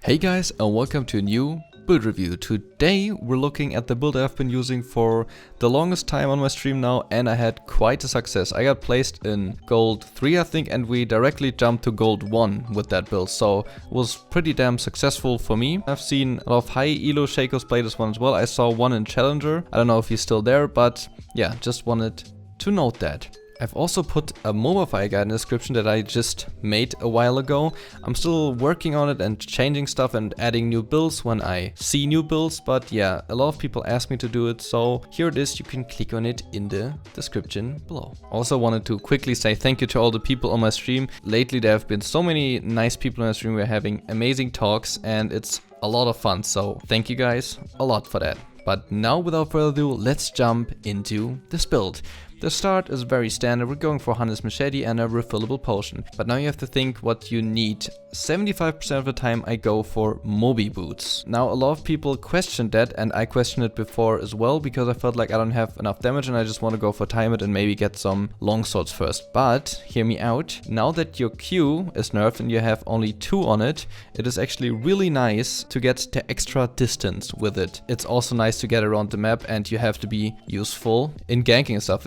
Hey guys, and welcome to a new build review. Today we're looking at the build I've been using for the longest time on my stream now, and I had quite a success. I got placed in gold 3 I think, and we directly jumped to gold 1 with that build, so it was pretty damn successful for me. I've seen a lot of high elo Shacos play this one as well. I saw one in Challenger. I don't know if he's still there, but yeah, just wanted to note that. I've also put a Mobafire guide in the description that I just made a while ago. I'm still working on it and changing stuff and adding new builds when I see new builds, but yeah, a lot of people ask me to do it, so here it is. You can click on it in the description below. Also wanted to quickly say thank you to all the people on my stream. Lately there have been so many nice people on my stream. We're having amazing talks and it's a lot of fun, so thank you guys a lot for that. But now, without further ado, let's jump into this build. The start is very standard. We're going for Hunter's Machete and a refillable potion. But now you have to think what you need. 75% of the time I go for Moby Boots. Now a lot of people questioned that, and I questioned it before as well, because I felt like I don't have enough damage and I just want to go for time it and maybe get some longswords first. But hear me out. Now that your Q is nerfed and you have only 2 on it, it is actually really nice to get the extra distance with it. It's also nice to get around the map, and you have to be useful in ganking and stuff.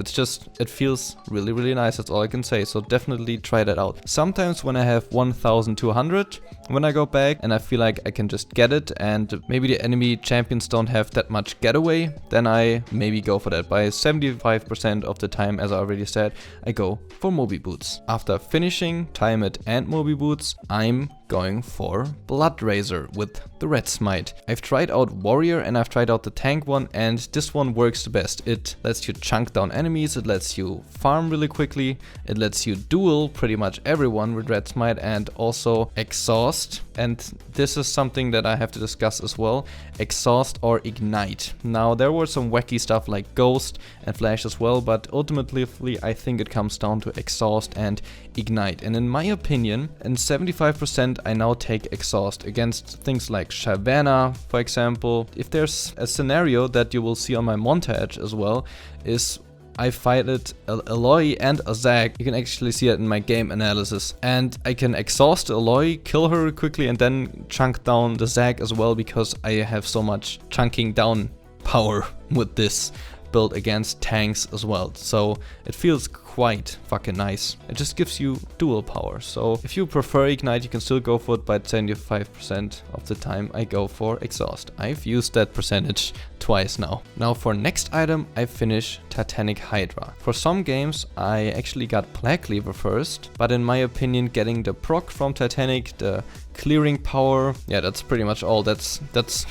It feels really nice, that's all I can say, so definitely try that out. Sometimes when I have 1200, when I go back and I feel like I can just get it and maybe the enemy champions don't have that much getaway, then I maybe go for that. By 75% of the time, as I already said, I go for Moby Boots. After finishing Time It and Moby Boots, I'm going for BuildReview with the Red Smite. I've tried out Warrior and I've tried out the tank one, and this one works the best. It lets you chunk down enemies, it lets you farm really quickly, it lets you duel pretty much everyone with Red Smite, and also exhaust. And this is something that I have to discuss as well. Exhaust or ignite. Now there were some wacky stuff like Ghost and Flash as well, but ultimately I think it comes down to exhaust and ignite. And in my opinion, in 75% I now take exhaust against things like Shyvana, for example. If there's a scenario that you will see on my montage as well, is I fighted Aloy and a Zag. You can actually see it in my game analysis. And I can exhaust Aloy, kill her quickly, and then chunk down the Zag as well, because I have so much chunking down power with this build against tanks as well. So it feels quite fucking nice. It just gives you dual power. So if you prefer ignite, you can still go for it, but 75% of the time I go for exhaust. I've used that percentage twice now. Now for next item, I finish Titanic Hydra. For some games I actually got Cleaver first, but in my opinion getting the proc from Titanic, the clearing power, yeah, that's pretty much all. That's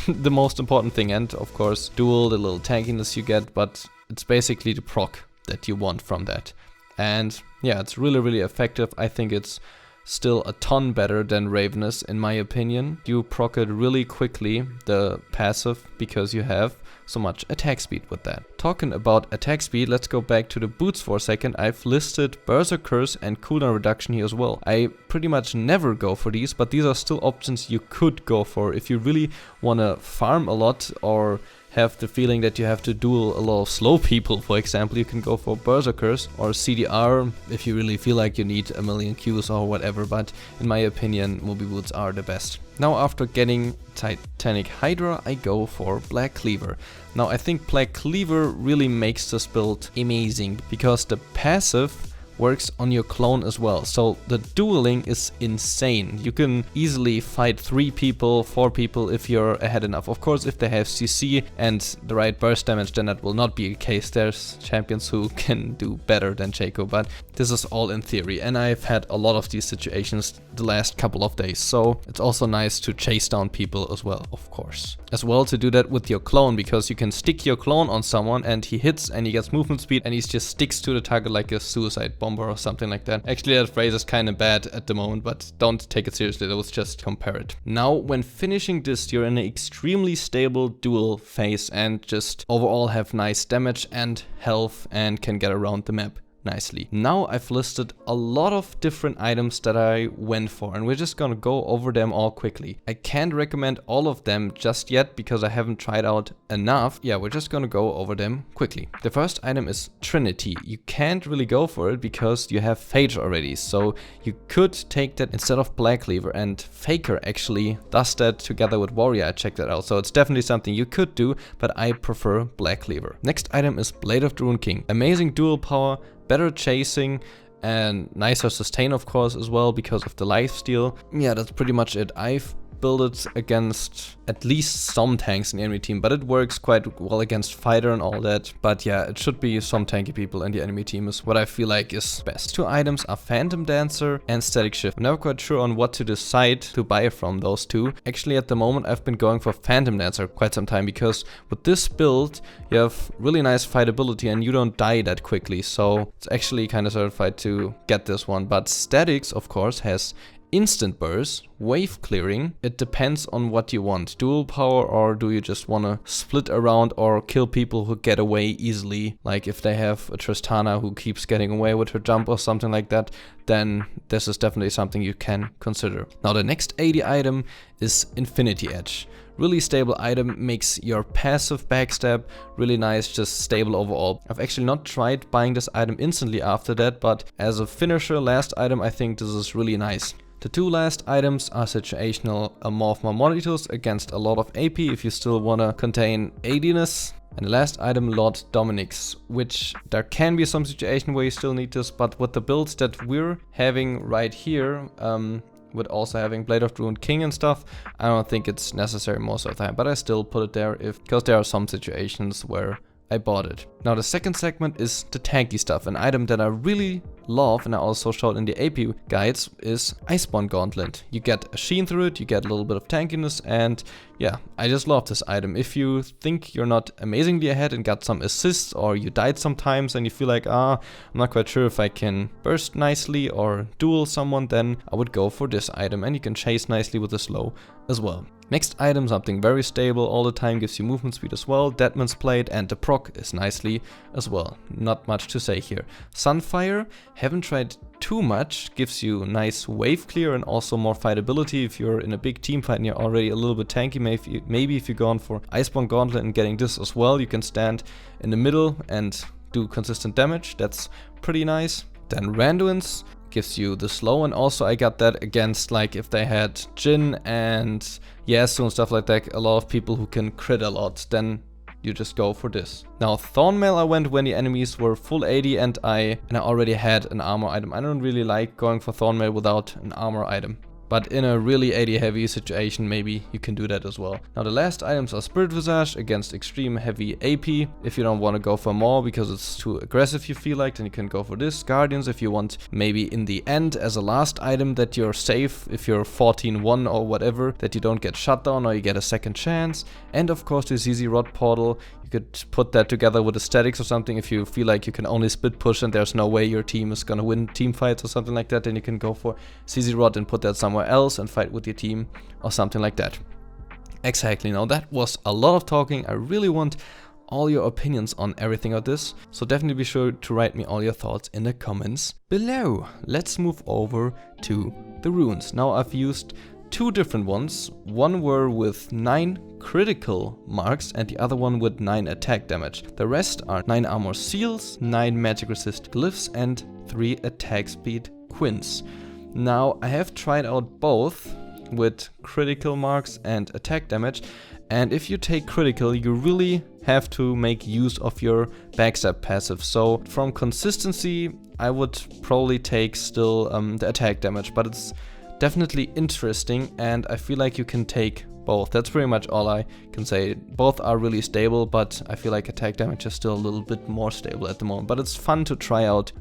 the most important thing, and of course dual, the little tankiness you get, but it's basically the proc that you want from that. And yeah, it's really effective. I think it's still a ton better than Ravenous in my opinion. You proc it really quickly, the passive, because you have so much attack speed with that. Talking about attack speed, let's go back to the boots for a second. I've listed Berserkers and cooldown reduction here as well. I pretty much never go for these, but these are still options you could go for if you really want to farm a lot or have the feeling that you have to duel a lot of slow people. For example, you can go for Berserkers or CDR if you really feel like you need a million Qs or whatever, but in my opinion Moby Boots are the best. Now after getting Titanic Hydra, I go for Black Cleaver. Now I think Black Cleaver really makes this build amazing, because the passive works on your clone as well. So the dueling is insane. You can easily fight 3 people, 4 people if you're ahead enough. Of course, if they have CC and the right burst damage, then that will not be the case. There's champions who can do better than Shaco, but this is all in theory. And I've had a lot of these situations the last couple of days, so it's also nice to chase down people as well, of course. As well to do that with your clone, because you can stick your clone on someone and he hits and he gets movement speed and he just sticks to the target like a suicide bomber or something like that. Actually, that phrase is kind of bad at the moment, but don't take it seriously, let's just compare it. Now, when finishing this, you're in an extremely stable duel phase and just overall have nice damage and health and can get around the map nicely. Now I've listed a lot of different items that I went for, and we're just gonna go over them all quickly. I can't recommend all of them just yet because I haven't tried out enough. Yeah, we're just gonna go over them quickly. The first item is Trinity. You can't really go for it because you have Phage already, so you could take that instead of Black Cleaver, and Faker actually does that together with Warrior. I checked that out, so it's definitely something you could do, but I prefer Black Cleaver. Next item is Blade of the Rune King. Amazing dual power, better chasing, and nicer sustain of course as well because of the lifesteal. Yeah, that's pretty much it. I've built it against at least some tanks in the enemy team, but it works quite well against fighter and all that. But yeah, it should be some tanky people in the enemy team is what I feel like is best. Two items are Phantom Dancer and Static Shift. I'm never quite sure on what to decide to buy from those two. Actually, at the moment I've been going for Phantom Dancer quite some time because with this build you have really nice fightability and you don't die that quickly, so it's actually kind of certified to get this one. But Statics of course has instant burst, wave clearing. It depends on what you want. Dual power, or do you just want to split around or kill people who get away easily? Like if they have a Tristana who keeps getting away with her jump or something like that, then this is definitely something you can consider. Now the next 80 item is Infinity Edge. Really stable item, makes your passive backstab really nice, just stable overall. I've actually not tried buying this item instantly after that, but as a finisher last item I think this is really nice. The two last items are situational Morph Monitors against a lot of AP if you still want to contain ADness. And the last item, Lord Dominic's, which there can be some situation where you still need this, but with the builds that we're having right here, with also having Blade of the Rune King and stuff, I don't think it's necessary most of the time, but I still put it there because there are some situations where I bought it. Now the second segment is the tanky stuff. An item that I really love, and I also showed in the AP guides, is Iceborne Gauntlet. You get a sheen through it, you get a little bit of tankiness, and yeah, I just love this item. If you think you're not amazingly ahead and got some assists, or you died sometimes and you feel like, I'm not quite sure if I can burst nicely or duel someone, then I would go for this item, and you can chase nicely with the slow as well. Next item, something very stable all the time, gives you movement speed as well. Deadman's Blade, and the proc is nicely as well. Not much to say here. Sunfire, haven't tried too much, gives you nice wave clear and also more fightability if you're in a big team fight and you're already a little bit tanky. Maybe if you're going for Iceborne Gauntlet and getting this as well, you can stand in the middle and do consistent damage. That's pretty nice. Then Randuin's gives you the slow, and also I got that against, like, if they had Jhin and Yasuo and stuff like that, a lot of people who can crit a lot, then you just go for this. Now Thornmail I went when the enemies were full 80 and I already had an armor item. I don't really like going for Thornmail without an armor item, but in a really 80 heavy situation maybe you can do that as well. Now the last items are Spirit Visage against extreme heavy AP. If you don't want to go for more because it's too aggressive you feel like, then you can go for this. Guardians if you want maybe in the end as a last item that you're safe if you're 14-1 or whatever, that you don't get shut down or you get a second chance. And of course the ZZ Rod Portal, you could put that together with the statics or something if you feel like you can only split push and there's no way your team is gonna win team fights or something like that, then you can go for ZZ Rod and put that somewhere else and fight with your team or something like that. Exactly. Now that was a lot of talking. I really want all your opinions on everything of this, so definitely be sure to write me all your thoughts in the comments below. Let's move over to the runes. Now I've used two different ones. One were with 9 critical marks and the other one with 9 attack damage. The rest are 9 armor seals, 9 magic resist glyphs and 3 attack speed quints. Now I have tried out both with critical marks and attack damage, and if you take critical you really have to make use of your backstab passive. So from consistency I would probably take still the attack damage, but it's definitely interesting and I feel like you can take both. That's pretty much all I can say. Both are really stable, but I feel like attack damage is still a little bit more stable at the moment. But it's fun to try out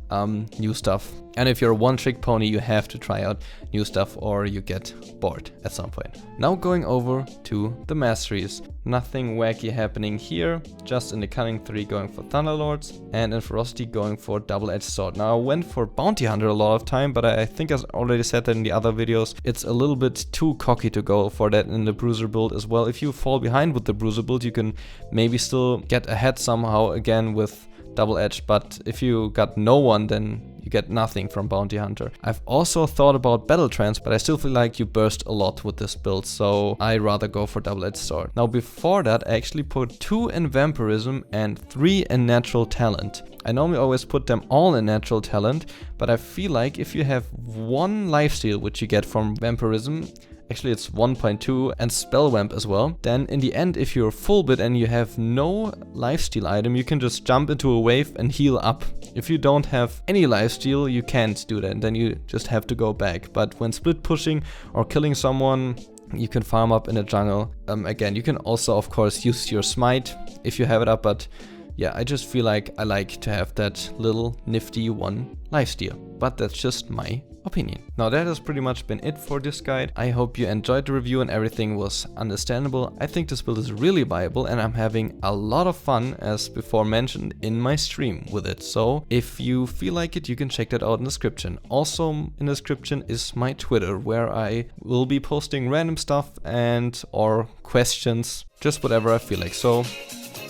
new stuff. And if you're a one-trick pony, you have to try out new stuff or you get bored at some point. Now going over to the Masteries. Nothing wacky happening here, just in the Cunning 3 going for Thunderlords and in Ferocity going for Double-Edged Sword. Now I went for Bounty Hunter a lot of time, but I think I already said that in the other videos. It's a little bit too cocky to go for that in the Bruiser build as well. If you fall behind with the Bruiser build, you can maybe still get ahead somehow again with double-edged, but if you got no one, then you get nothing from Bounty Hunter. I've also thought about Battle Trance, but I still feel like you burst a lot with this build, so I rather go for double-edged sword. Now before that, I actually put 2 in Vampirism and 3 in Natural Talent. I normally always put them all in Natural Talent, but I feel like if you have 1 lifesteal, which you get from Vampirism, actually it's 1.2 and Spell Vamp as well, then in the end, if you're full bit and you have no lifesteal item, you can just jump into a wave and heal up. If you don't have any lifesteal, you can't do that, and then you just have to go back. But when split pushing or killing someone, you can farm up in a jungle. Again, you can also of course use your smite if you have it up, but yeah, I just feel like I like to have that little nifty 1 lifesteal, but that's just my opinion. Now that has pretty much been it for this guide. I hope you enjoyed the review and everything was understandable. I think this build is really viable and I'm having a lot of fun, as before mentioned, in my stream with it. So if you feel like it, you can check that out in the description. Also in the description is my Twitter, where I will be posting random stuff and or questions, just whatever I feel like. So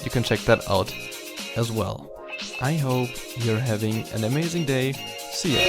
you can check that out as well. I hope you're having an amazing day. See ya.